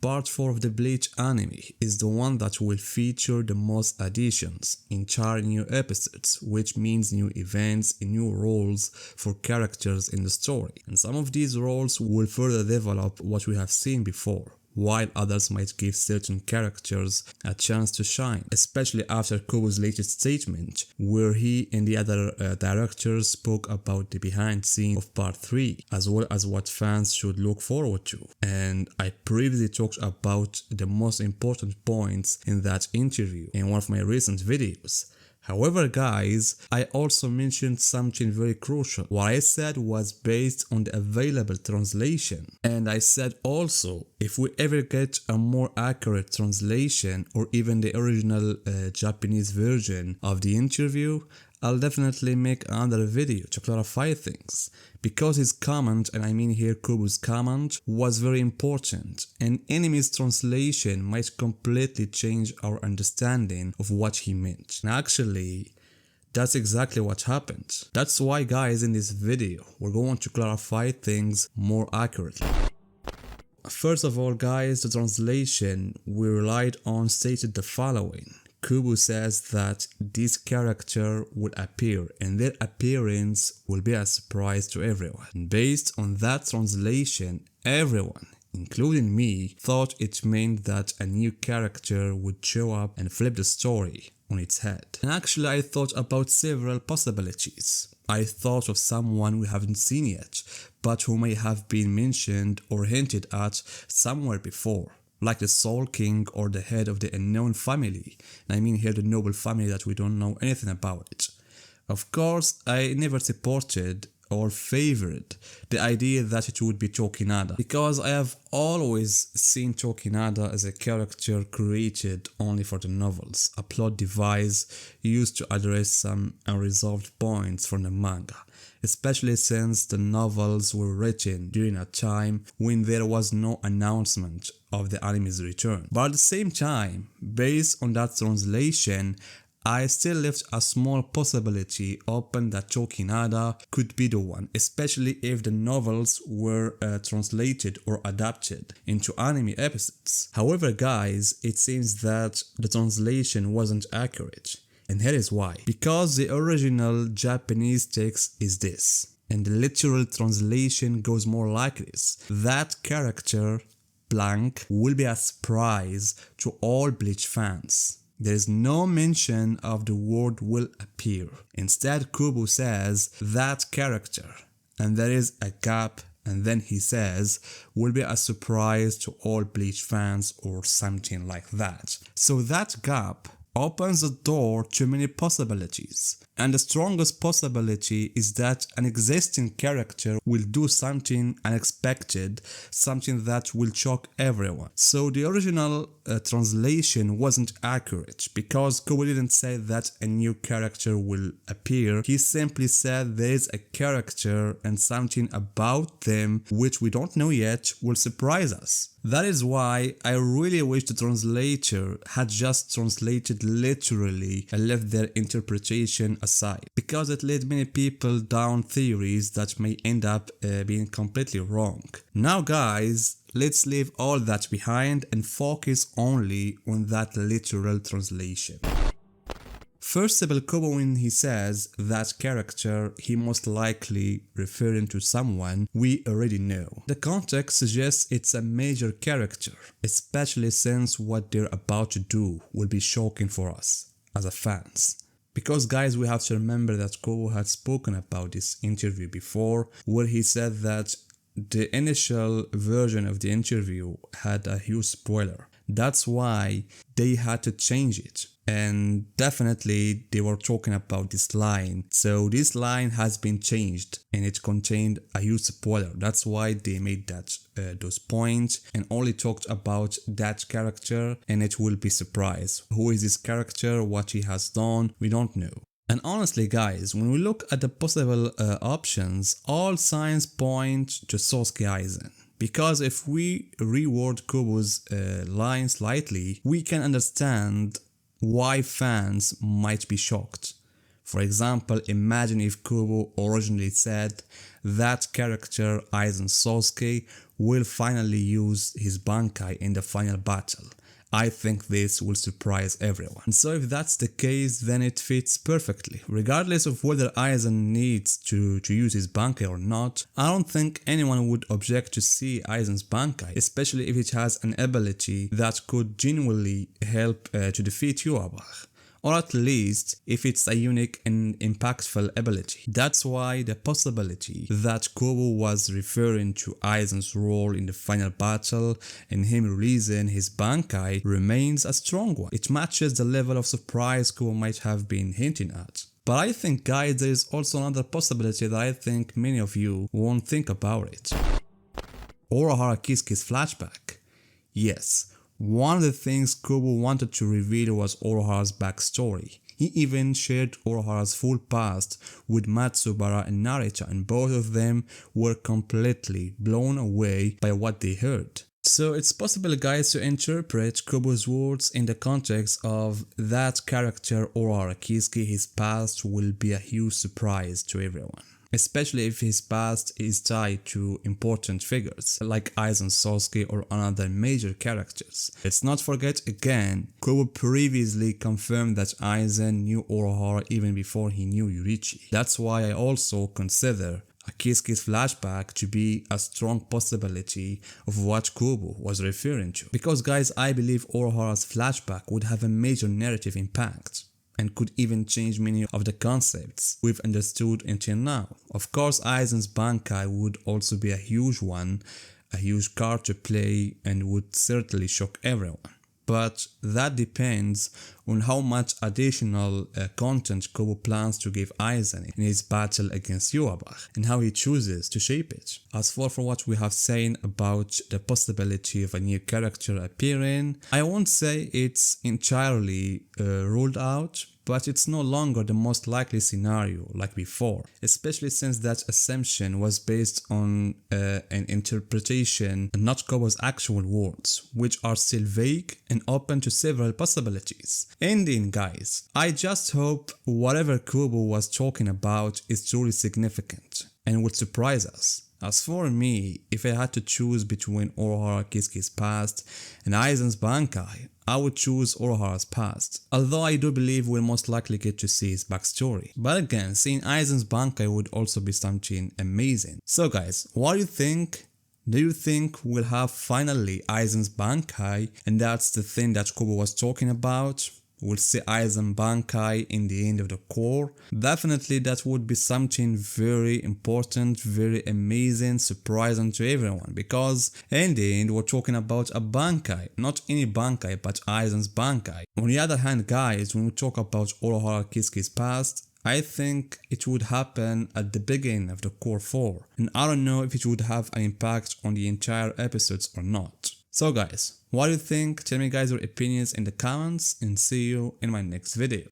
Part 4 of the Bleach anime is the one that will feature the most additions, entire new episodes, which means new events and new roles for characters in the story. And some of these roles will further develop what we have seen before, while others might give certain characters a chance to shine, especially after Kubo's latest statement, where he and the other directors spoke about the behind scenes of part 3, as well as what fans should look forward to. And I previously talked about the most important points in that interview in one of my recent videos. However guys, I also mentioned something very crucial. What I said was based on the available translation. And I said also, if we ever get a more accurate translation or even the original Japanese version of the interview, I'll definitely make another video to clarify things. Because his comment, and I mean here Kubo's comment, was very important, and enemy's translation might completely change our understanding of what he meant. And actually, that's exactly what happened. That's why guys, in this video, we're going to clarify things more accurately. First of all guys, the translation we relied on stated the following. Kubo says that this character will appear and their appearance will be a surprise to everyone. And based on that translation, everyone, including me, thought it meant that a new character would show up and flip the story on its head. And actually I thought about several possibilities. I thought of someone we haven't seen yet, but who may have been mentioned or hinted at somewhere before, like the Soul King or the head of the unknown family, and I mean here the noble family that we don't know anything about it. Of course, I never supported or favored the idea that it would be Tokinada, because I have always seen Tokinada as a character created only for the novels, a plot device used to address some unresolved points from the manga, especially since the novels were written during a time when there was no announcement of the anime's return. But at the same time, based on that translation, I still left a small possibility open that Tokinada could be the one, especially if the novels were translated or adapted into anime episodes. However guys, it seems that the translation wasn't accurate. And here is why. Because the original Japanese text is this, and the literal translation goes more like this. That character, blank, will be a surprise to all Bleach fans. There is no mention of the word will appear. Instead, Kubo says that character, and there is a gap, and then he says will be a surprise to all Bleach fans or something like that. So that gap opens the door to many possibilities. And the strongest possibility is that an existing character will do something unexpected, something that will shock everyone. So the original translation wasn't accurate, because Kubo didn't say that a new character will appear. He simply said there is a character and something about them which we don't know yet will surprise us. That is why I really wish the translator had just translated literally and left their interpretation aside, because it led many people down theories that may end up being completely wrong. Now guys, let's leave all that behind and focus only on that literal translation. First of all, Kubo, when he says that character, he most likely referring to someone we already know. The context suggests it's a major character, especially since what they're about to do will be shocking for us as a fans. Because guys, we have to remember that Kubo had spoken about this interview before, where he said that the initial version of the interview had a huge spoiler. That's why they had to change it. And definitely they were talking about this line. So this line has been changed and it contained a huge spoiler. That's why they made that those points and only talked about that character, and it will be surprise. Who is this character? What he has done? We don't know. And honestly guys, when we look at the possible options, all signs point to Sasuke Aizen. Because if we reword Kubo's line slightly, we can understand why fans might be shocked. For example, imagine if Kubo originally said that character Aizen Sasuke will finally use his Bankai in the final battle. I think this will surprise everyone. So if that's the case, then it fits perfectly. Regardless of whether Aizen needs to use his Bankai or not, I don't think anyone would object to see Aizen's Bankai, especially if it has an ability that could genuinely help to defeat Orahor. Or at least if it's a unique and impactful ability. That's why the possibility that Kubo was referring to Aizen's role in the final battle and him releasing his Bankai remains a strong one. It matches the level of surprise Kubo might have been hinting at. But I think, guys, there is also another possibility that I think many of you won't think about it. Orahor Kiski's flashback. Yes. One of the things Kubo wanted to reveal was Orahor's backstory. He even shared Orahor's full past with Matsubara and Narita, and both of them were completely blown away by what they heard. So it's possible, guys, to interpret Kubo's words in the context of that character Orahor Kiski, his past will be a huge surprise to everyone. Especially if his past is tied to important figures like Aizen Sasuke or another major characters. Let's not forget again, Kubo previously confirmed that Aizen knew Orahor even before he knew Yurichi. That's why I also consider Kiski's flashback to be a strong possibility of what Kubo was referring to. Because, guys, I believe Orahor's flashback would have a major narrative impact and could even change many of the concepts we've understood until now. Of course, Aizen's Bankai would also be a huge one, a huge card to play, and would certainly shock everyone. But that depends on how much additional content Kubo plans to give Aizen in his battle against Orahor and how he chooses to shape it. As for what we have said about the possibility of a new character appearing, I won't say it's entirely ruled out, but it's no longer the most likely scenario like before, especially since that assumption was based on an interpretation and not Kubo's actual words, which are still vague and open to several possibilities. Ending, guys, I just hope whatever Kubo was talking about is truly significant and would surprise us. As for me, if I had to choose between Orahor Kiski's past and Aizen's Bankai, I would choose Orahor's past, although I do believe we'll most likely get to see his backstory. But again, seeing Aizen's Bankai would also be something amazing. So guys, what do you think? Do you think we'll have finally Aizen's Bankai and that's the thing that Kubo was talking about? We'll see Aizen Bankai in the end of the Cour. Definitely that would be something very important, very amazing, surprising to everyone, because in the end we're talking about a Bankai, not any Bankai but Aizen's Bankai. On the other hand, guys, when we talk about Orahor Kiski's past, I think it would happen at the beginning of the Cour 4, and I don't know if it would have an impact on the entire episodes or not. So guys, what do you think? Tell me, guys, your opinions in the comments, and see you in my next video.